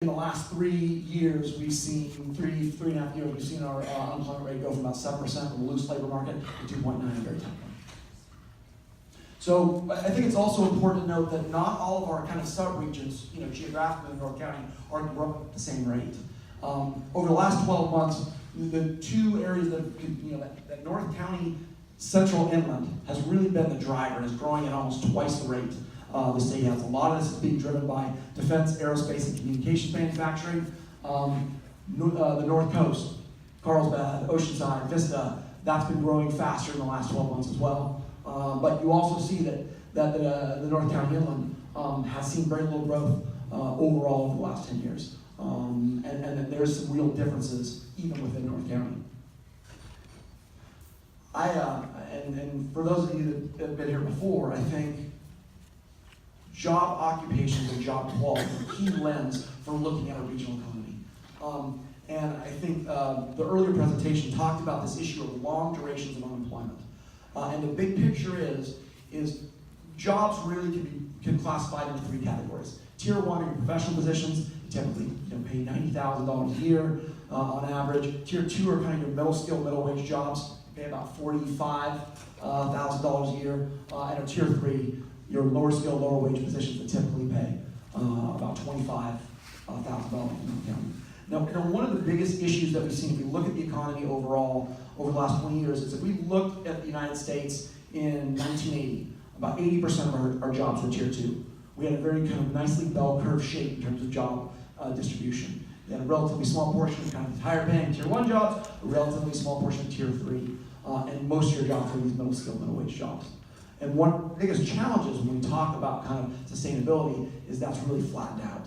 In the last 3 years, we've seen, three and a half years, we've seen our unemployment rate go from about 7% in the loose labor market to 2.9 in very tight. So I think it's also important to note that not all of our kind of sub-regions, geographically in North County, are growing at the same rate. Over the last 12 months, the two areas that North County Central Inland has really been the driver and is growing at almost twice the rate the state has. A lot of this is being driven by defense, aerospace, and communications manufacturing. The North Coast, Carlsbad, Oceanside, Vista, that's been growing faster in the last 12 months as well. But you also see that the North County Inland has seen very little growth overall over the last 10 years. And that there's some real differences even within North County. And for those of you that have been here before, I think job occupations and job quality are a key lens for looking at a regional economy. And I think the earlier presentation talked about this issue of long durations of unemployment. And the big picture is jobs really can be classified into 3 categories. Tier 1 are your professional positions, typically pay $90,000 a year on average. Tier 2 are kind of your middle skill, middle wage jobs, pay about $45,000 a year. And a Tier 3, your lower skill, lower wage positions that typically pay about $25,000 in North County. Now, one of the biggest issues that we've seen if we look at the economy overall over the last 20 years is if we looked at the United States in 1980, about 80% of our jobs were Tier 2. We had a very kind of nicely bell curve shape in terms of job distribution. We had a relatively small portion of kind of higher paying Tier 1 jobs, a relatively small portion of Tier 3, and most of your jobs were these middle skill, middle wage jobs. And one of the biggest challenges when we talk about kind of sustainability is that's really flattened out.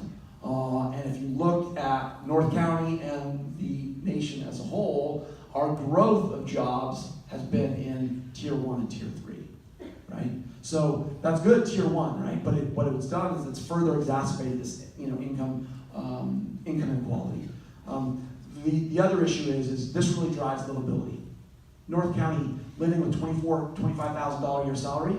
And if you look at North County and the nation as a whole, our growth of jobs has been in Tier 1 and Tier 3, right? So that's good, Tier 1, right? But what it's done is it's further exacerbated this, income inequality. The other issue is this really drives livability. North County living with $25,000 a year salary,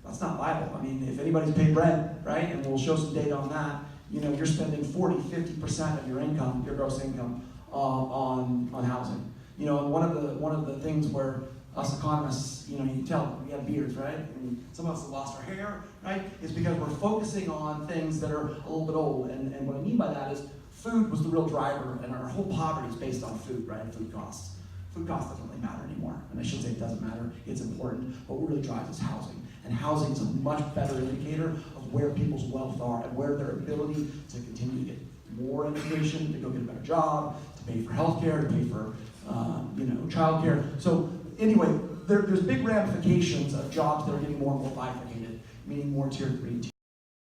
that's not viable. I mean, if anybody's paid rent, right, and we'll show some data on that, you're spending 40-50% of your income, your gross income, on housing. And one of the things where us economists, you can tell we have beards, right? And some of us have lost our hair, right? It's because we're focusing on things that are a little bit old. And what I mean by that is food was the real driver, and our whole poverty is based on food, right? And food costs. Food costs doesn't really matter anymore. And I shouldn't say it doesn't matter, it's important, but what really drives is housing. And housing is a much better indicator of where people's wealth are and where their ability to continue to get more education, to go get a better job, to pay for healthcare, to pay for childcare. So anyway, there's big ramifications of jobs that are getting more and more bifurcated, meaning more Tier 3.